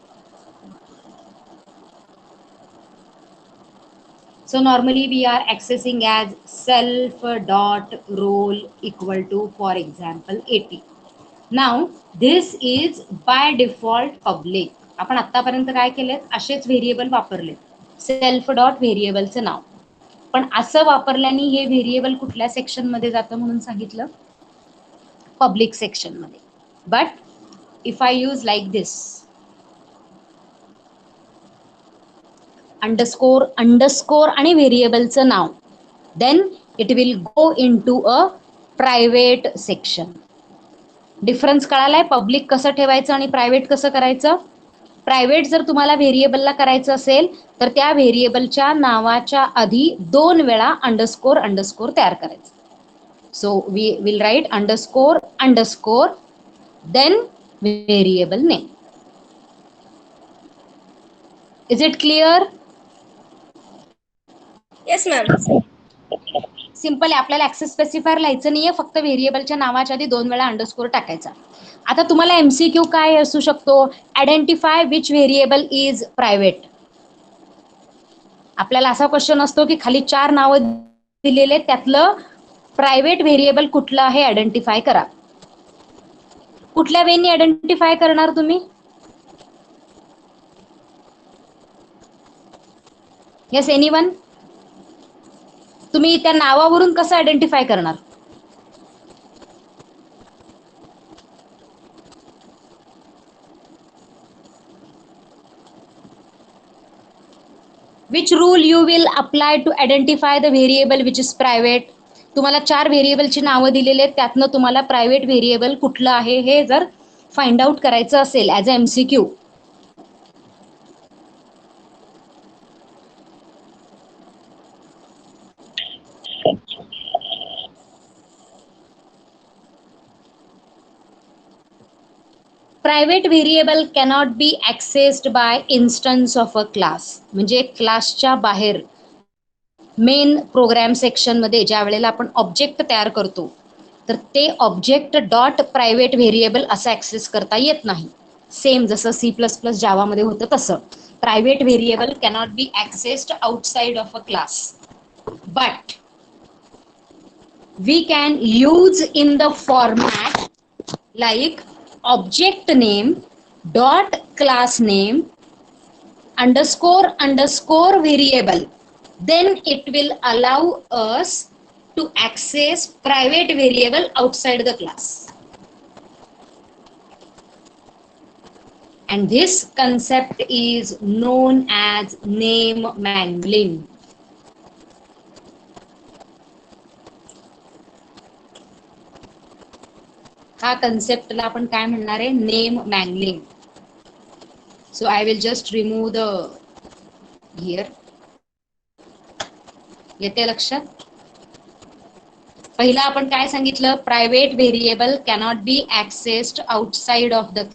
So normally we are accessing as self dot role equal to, for example, 80. Now this is by default public. आपण आतापर्यंत काय केलेत, असेच व्हेरिएबल वापरले, सेल्फ डॉट व्हेरिएबलचं नाव. पण असं वापरल्याने हे व्हेरिएबल कुठल्या सेक्शन मध्ये जातं म्हणून सांगितलं? पब्लिक सेक्शन मध्ये. But if I use like this underscore underscore आणि व्हेरिएबलचं नाव, then it will go into a private section. Difference कळालाय? पब्लिक कसं ठेवायचं आणि प्रायव्हेट कसं करायचं? प्रायव्हेट जर तुम्हाला व्हेरिएबलला करायचं असेल तर त्या व्हेरिएबलच्या नावाच्या आधी 2 वेळा अंडरस्कोर अंडरस्कोर तयार करायचं. So we will write underscore underscore then variable name. Is it clear? Yes, ma'am. Simple आहे. आपल्याला ऍक्सेस स्पेसिफायर लिहायचं नाहीये, फक्त व्हेरिएबलच्या नावाच्या आधी 2 वेळा अंडरस्कोर टाकायचा. आता तुम्हाला एमसीक्यू काय असू शकतो? Identify which variable is private. आपल्याला असा क्वेश्चन असतो की खाली 4 नावं दिलेले, त्यातलं प्रायव्हेट व्हेरिएबल कुठलं आहे आयडेंटिफाय करा. कुठल्या वेनी आयडेंटिफाय करणार तुम्ही? Yes, anyone? तुम्ही त्या नावावरून कसं आयडेंटिफाय करणार? Which rule you will apply to identify the variable which is private? तुम्हाला 4 व्हेरिएबलची नावं दिलेली आहेत, त्यातनं तुम्हाला प्रायव्हेट व्हेरिएबल कुठलं आहे हे जर फाइंड आउट करायचं असेल as a MCQ, private variable cannot be accessed by instance of a class. म्हणजे क्लासच्या बाहेर मेन प्रोग्राम सेक्शनमध्ये ज्या वेळेला आपण ऑब्जेक्ट तयार करतो तर ते ऑब्जेक्ट डॉट प्रायव्हेट व्हेरिएबल असं ॲक्सेस करता येत नाही. सेम जसं C++ जावामध्ये होतं तसं private variable cannot be accessed outside of a class. But we can use in the format like object name dot class name underscore underscore variable. Then it will allow us to access private variable outside the class. And this concept is known as name mangling. हा कन्सेप्टला आपण काय म्हणणार आहे? Name mangling. So I will just remove the here. येते लक्षात? पहिला आपण काय सांगितलं? Private variable cannot be accessed outside of the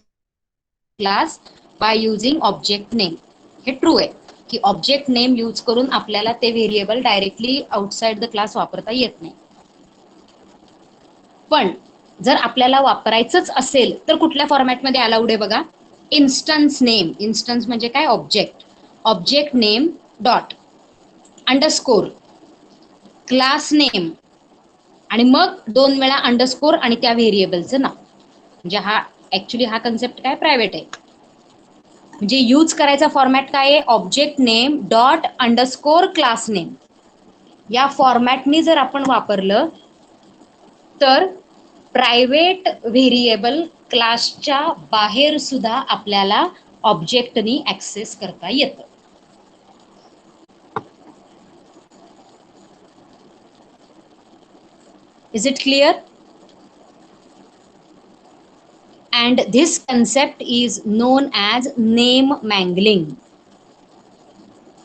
class by using object name. हे ट्रू आहे की ऑब्जेक्ट नेम यूज करून आपल्याला ते variable directly outside the class वापरता येत नाही. पण जर आपल्याला वापरायचंच असेल तर कुठल्या फॉर्मॅटमध्ये अलाउड आहे बघा? Instance name. इन्स्टन्स म्हणजे काय? Object. Object name dot underscore class name आणि मग 2 वेळा अंडरस्कोर आणि त्या व्हेरिएबलचं नाव. म्हणजे हा ऍक्च्युली हा कन्सेप्ट काय? प्रायव्हेट आहे. म्हणजे यूज करायचा फॉर्मॅट काय आहे? Object name dot underscore class name. या फॉर्मॅटनी जर आपण वापरलं तर प्रायव्हेट व्हेरिएबल क्लासच्या बाहेर सुद्धा आपल्याला ऑब्जेक्टनी ऍक्सेस करता येतं. Is it clear? And this concept is known as name mangling.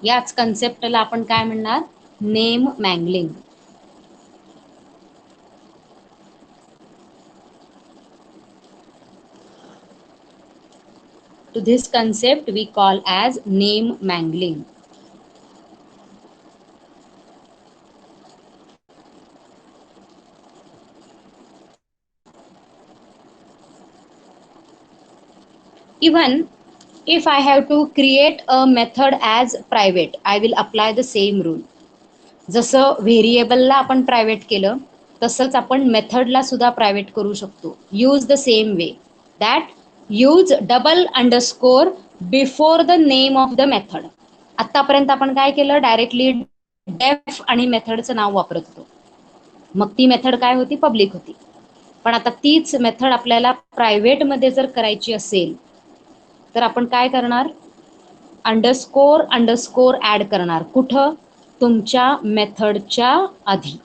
याच कन्सेप्टला आपण काय म्हणणार? Name मँगलिंग. To this concept we call as name mangling. Even if I have to create a method as private, I will apply the same rule. जसं व्हेरिएबलला आपण प्रायव्हेट केलं तसंच आपण मेथडला सुद्धा प्रायव्हेट करू शकतो. Use the same way that use double underscore before the name of the method. आतापर्यंत आपण काय केलं? डायरेक्टली डेफ आणि मेथडचं नाव वापरत होतो. मग ती मेथड काय होती? पब्लिक होती. पण आता तीच मेथड आपल्याला प्रायव्हेटमध्ये जर करायची असेल तर आपण काय करणार, अंडरस्कोर ॲड करणार. कुठं, तुमच्या मेथडच्या आधी.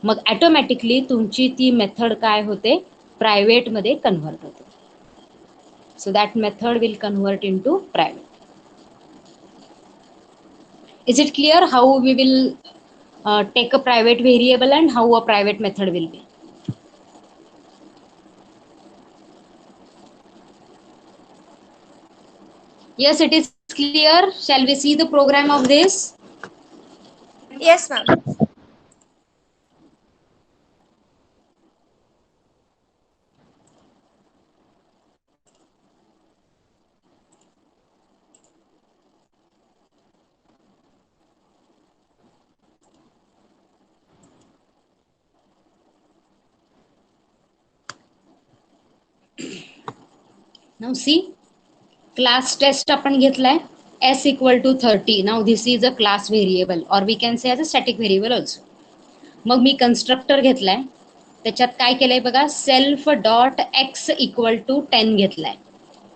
मग ॲटोमॅटिकली तुमची ती मेथड काय होते, प्रायव्हेटमध्ये कन्व्हर्ट होते. So that method will convert into private. Is it clear how we will take a private variable and how a private method will be? Yes, it is clear. Shall we see the program of this? Yes, ma'am. Now see, class test आपण घेतलाय s equal to 30. Now this is a class variable or we can say as a static variable also. मग मी कन्स्ट्रक्टर घेतलाय, त्याच्यात काय केलंय बघा, self dot x equal to 10 घेतलाय.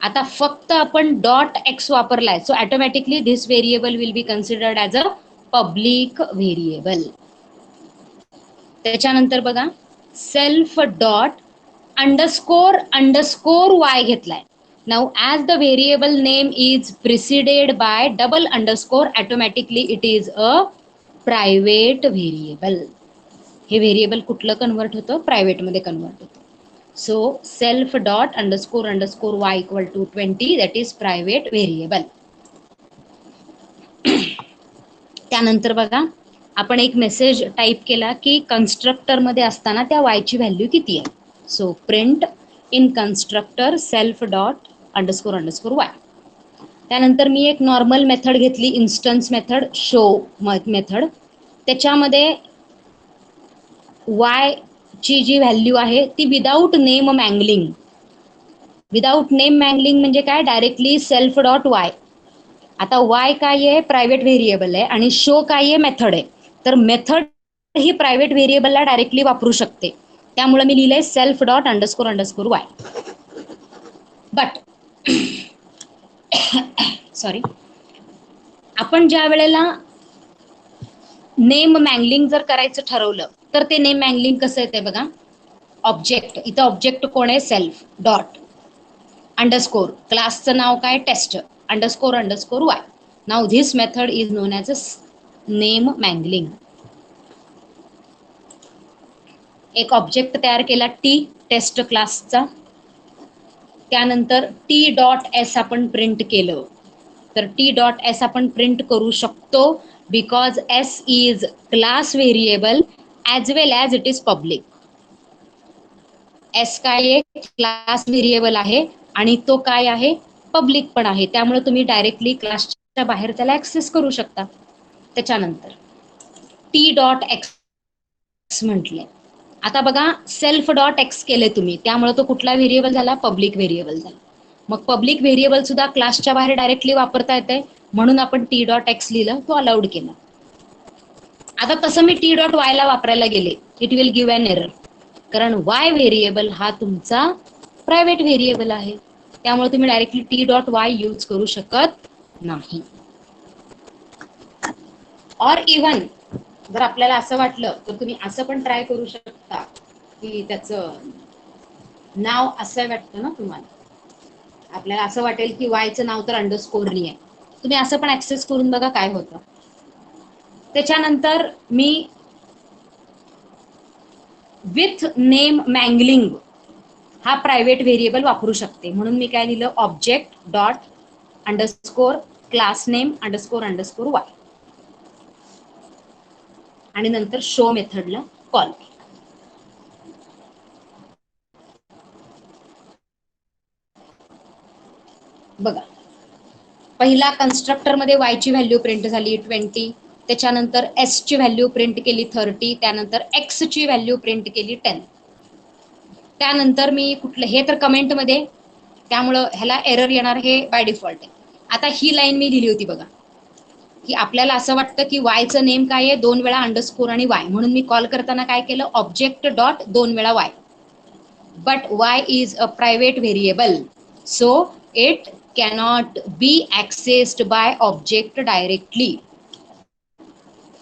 आता फक्त आपण डॉट एक्स वापरलाय, so automatically this variable will be considered as a public variable. त्याच्यानंतर बघा, सेल्फ डॉट अंडरस्कोर वाय घेतलाय. Now as the variable name is preceded by double underscore, automatically it is a private variable. हे व्हेरिएबल कुठलं कन्वर्ट होतं, प्रायव्हेटमध्ये कन्वर्ट होतं. So self dot underscore y equal to 20, that is private variable. त्यानंतर बघा, आपण एक मेसेज टाईप केला की कन्स्ट्रक्टरमध्ये असताना त्या वायची व्हॅल्यू किती आहे. So print in constructor self dot underscore Y. त्यानंतर मी एक नॉर्मल मेथड घेतली, इन्स्टन्स मेथड, शो मेथड. त्याच्यामध्ये वाय ची जी व्हॅल्यू आहे ती विदाऊट नेम मँगलिंग. विदाऊट नेम मँगलिंग म्हणजे काय, डायरेक्टली सेल्फ डॉट वाय. आता वाय काय आहे, प्रायव्हेट व्हेरिएबल आहे, आणि शो काय आहे, मेथड आहे. तर मेथड ही प्रायव्हेट व्हेरिएबलला डायरेक्टली वापरू शकते. त्यामुळे मी लिहिलंय self dot underscore Y. But sorry, आपण ज्या वेळेला नेम मँगलिंग जर करायचं ठरवलं तर ते नेम मँगलिंग कसं येते बघा, ऑब्जेक्ट, इथं ऑब्जेक्ट कोण आहे, सेल्फ डॉट अंडरस्कोर, क्लासचं नाव काय, test, underscore Y. Now this method is known as a name mangling. एक ऑब्जेक्ट तयार केला टी, टेस्ट क्लासचा. त्यानंतर टी डॉट एस आपण प्रिंट केलं. तर टी डॉट एस आपण प्रिंट करू शकतो because S is class variable as well as it is public. S काय आहे, क्लास व्हेरिएबल आहे आणि तो काय आहे, पब्लिक पण आहे. त्यामुळे तुम्ही डायरेक्टली क्लासच्या बाहेर त्याला ऍक्सेस करू शकता. त्याच्यानंतर टी डॉट एक्स म्हटले. आता बघा, सेल्फ डॉट एक्स केले तुम्ही, त्यामुळे तो कुठला व्हेरिएबल झाला, पब्लिक व्हेरिएबल झाला. मग पब्लिक व्हेरिएबल सुद्धा क्लासच्या बाहेर डायरेक्टली वापरता येते, म्हणून आपण टी डॉट एक्स लिहिलं, तो अलाउड केला. आता तसं मी टी डॉट वाय ला वापरायला गेले, it will give an error, कारण वाय व्हेरिएबल हा तुमचा प्रायव्हेट व्हेरिएबल आहे. त्यामुळे तुम्ही directly T dot Y use करू शकत नाही. ऑर इव्हन जर आपल्याला असं वाटलं तर तुम्ही असं पण ट्राय करू शकता की त्याचं नाव असं वाटतं ना तुम्हाला, आपल्याला असं वाटेल की वायचं नाव तर अंडरस्कोरनी आहे, तुम्ही असं पण ऍक्सेस करून बघा काय होतं. त्याच्यानंतर मी विथ नेम मँगलिंग हा प्रायव्हेट व्हेरिएबल वापरू शकते, म्हणून मी काय लिहिलं, object dot underscore class name underscore Y, आणि नंतर शो मेथडला कॉल. बघा, पहिला कन्स्ट्रक्टर मध्ये वाय ची व्हॅल्यू प्रिंट झाली 20, त्याच्यानंतर एस ची व्हॅल्यू प्रिंट केली 30, त्यानंतर एक्स ची व्हॅल्यू प्रिंट केली 10. त्यानंतर मी कुठलं, हे तर कमेंट मध्ये, त्यामुळं ह्याला एरर येणार, हे बाय डिफॉल्ट आहे. आता ही लाईन मी लिहिली होती बघा, की आपल्याला असं वाटतं की वायचं नेम काय आहे, 2 वेळा अंडरस्कोर आणि वाय, म्हणून मी कॉल करताना काय केलं, ऑब्जेक्ट डॉट 2 वेळा Y. but y is a private variable, so it cannot be accessed by object directly.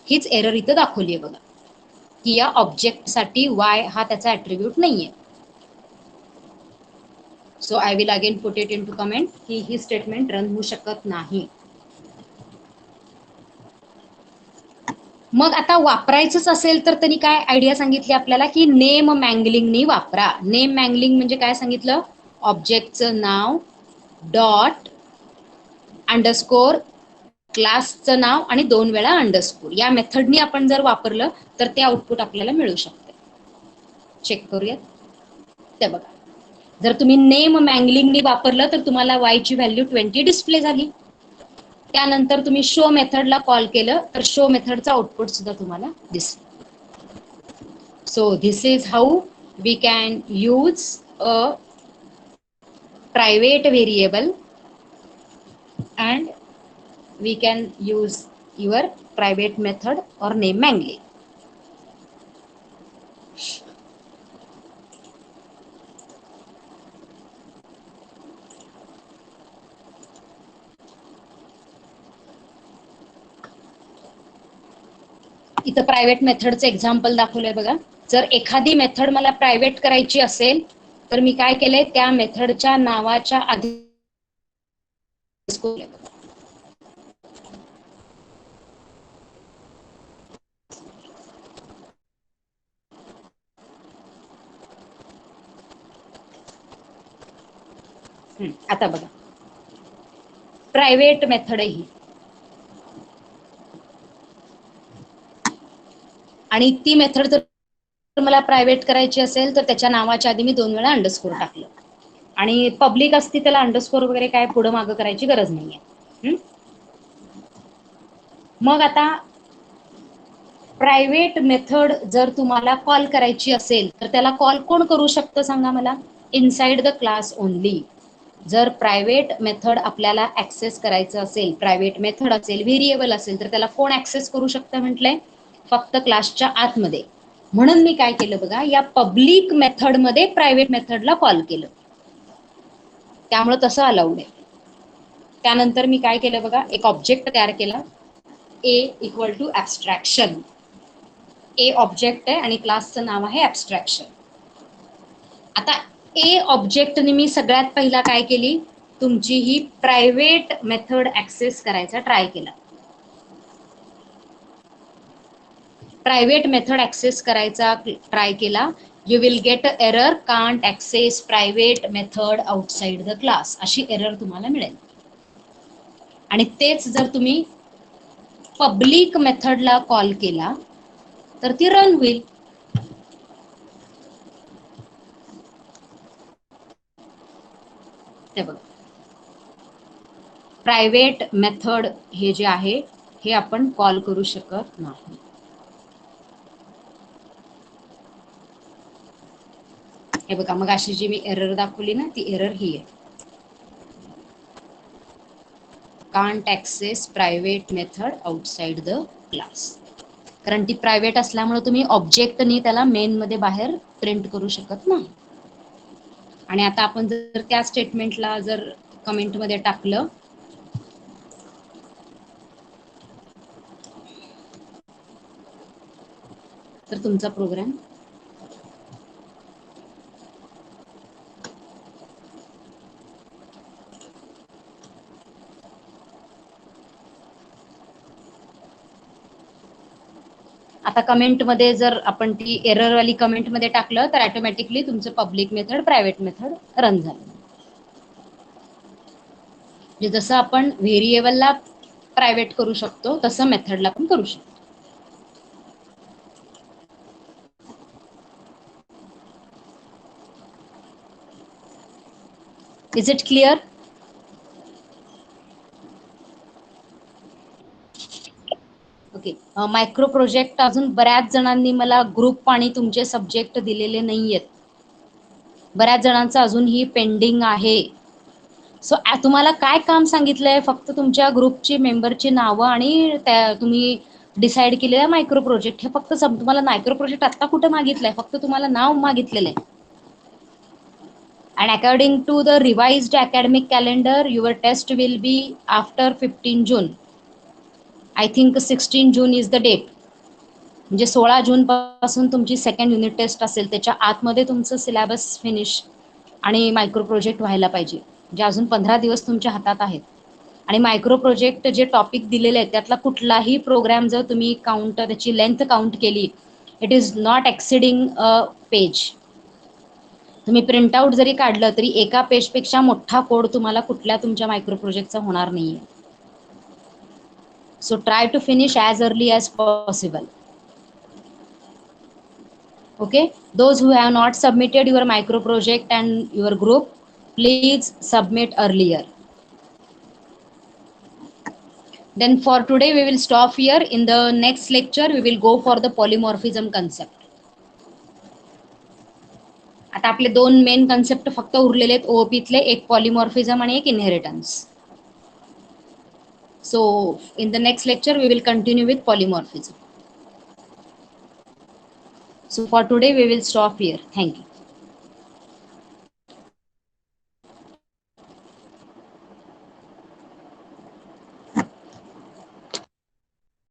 हीच एरर इथं दाखवली आहे बघा, की या ऑब्जेक्ट साठी y हा त्याचा ऍट्रिब्यूट नाहीये. So I will again put it into comment की ही स्टेटमेंट रन होऊ शकत नाही. मग आता वापरायचंच असेल तर त्यांनी काय आयडिया सांगितली आपल्याला, की नेम मँगलिंगनी वापरा. नेम मँगलिंग म्हणजे काय सांगितलं, ऑब्जेक्टचं नाव डॉट अंडरस्कोर क्लासचं नाव आणि 2 वेळा अंडरस्कोर, या मेथडनी आपण जर वापरलं तर ते आउटपुट आपल्याला मिळू शकते. चेक करूयात. ते बघा, जर तुम्ही नेम मँगलिंगनी वापरलं तर तुम्हाला y ची व्हॅल्यू 20 डिस्प्ले झाली. त्यानंतर तुम्ही शो मेथडला कॉल केलं तर शो मेथडचा आउटपुट सुद्धा तुम्हाला दिसलं. So this is how we can use a private variable and we can use your private method or name mangling. इथं प्रायव्हेट मेथडचं एक्झाम्पल दाखवलंय बघा. जर एखादी मेथड मला प्रायव्हेट करायची असेल तर मी काय केलंय, त्या मेथडच्या नावाच्या आधी आता बघा, प्रायव्हेट मेथड ही आणि ती मेथड जर मला प्रायव्हेट करायची असेल तर त्याच्या नावाच्या आधी मी 2 वेळा अंडरस्कोर टाकलं, आणि पब्लिक असती त्याला अंडरस्कोर वगैरे काय पुढं मागं करायची गरज नाहीये. मग आता प्रायव्हेट मेथड जर तुम्हाला कॉल करायची असेल तर त्याला कॉल कोण करू शकतं सांगा मला, इनसाइड द क्लास ओनली. जर प्रायव्हेट मेथड आपल्याला ऍक्सेस करायचं असेल, प्रायव्हेट मेथड असेल, व्हेरिएबल असेल, तर त्याला कोण ऍक्सेस करू शकतं म्हटलंय, फक्त क्लासच्या आतमध्ये. म्हणून मी काय केलं बघा, या पब्लिक मेथडमध्ये प्रायव्हेट मेथडला कॉल केलं, त्यामुळे तसं अलाउड आहे. त्यानंतर मी काय केलं बघा, एक ऑब्जेक्ट तयार केला, ए इक्वल टू ऍब्स्ट्रॅक्शन. ए ऑब्जेक्ट आहे आणि क्लासचं नाव आहे ऍब्स्ट्रॅक्शन. आता ए ऑब्जेक्टने मी सगळ्यात पहिला काय केली, तुमची ही प्रायव्हेट मेथड ऍक्सेस करायचा ट्राय केला. प्रायव्हेट मेथड ऍक्सेस करायचा ट्राय केला. You will get a error, can't access private method outside the class, अशी एरर तुम्हाला मिळेल. आणि तेच जर तुम्ही पब्लिक मेथडला कॉल केला तर ती रन होईल. ते बघा, प्रायव्हेट मेथड हे जे आहे हे आपण कॉल करू शकत नाही. हे बघा, मग अशी जी मी एरर दाखवली ना, ती एरर ही आहे, can't access private method outside the class. कारण ती प्रायव्हेट असल्यामुळे तुम्ही ऑब्जेक्टनी त्याला मेन मध्ये बाहेर प्रिंट करू शकत नाही. आणि आता आपण जर त्या स्टेटमेंटला जर कमेंट मध्ये टाकलं तर तुमचा प्रोग्राम आता कमेंट मध्ये जर आपण ती एरर वाली कमेंट मध्ये टाकलं तर ऑटोमॅटिकली तुमचं public method private method run झालं. म्हणजे जसं आपण व्हेरिएबलला प्रायव्हेट करू शकतो तसं मेथडला पण करू शकतो. Is it clear? Okay. Micro project अजून बऱ्याच जणांनी मला ग्रुप आणि तुमचे सब्जेक्ट दिलेले नाहीयेत. बऱ्याच जणांचं अजूनही पेंडिंग आहे. सो तुम्हाला काय काम सांगितलंय, फक्त तुमच्या ग्रुपची मेंबरची नावं आणि त्या तुम्ही डिसाईड केलेला मायक्रो प्रोजेक्ट. हे फक्त तुम्हाला मायक्रो प्रोजेक्ट आता कुठं मागितलंय, फक्त तुम्हाला नाव मागितलेलं आहे. And according to the revised academic calendar, your test will be after 15 June. I think 16 June is the date. म्हणजे 16 जून पासून तुमची सेकंड युनिट टेस्ट असेल, त्याच्या आतमध्ये तुमचं सिलेबस फिनिश आणि मायक्रो प्रोजेक्ट व्हायला पाहिजे. जे अजून 15 दिवस तुमच्या हातात आहेत. आणि मायक्रो प्रोजेक्ट जे टॉपिक दिलेले आहेत त्यातला कुठलाही प्रोग्राम जर तुम्ही काउंट त्याची लेंथ काउंट केली, it is not exceeding a page. तुम्ही प्रिंटआउट जरी काढलं तरी एका पेजपेक्षा मोठा कोड तुम्हाला कुठल्या तुमच्या मायक्रो प्रोजेक्टचा होणार नाहीये. So try to finish as early as possible. Okay, those who have not submitted your micro project and your group, please submit earlier. Then for today we will stop here. In the next lecture we will go for the polymorphism concept. आता आपले दोन मेन कन्सेप्ट फक्त उरलेले आहेत ओओपीतले, एक पॉलिमॉर्फिझम आणि एक inheritance. So in the next lecture we will continue with polymorphism. So for today we will stop here. Thank you.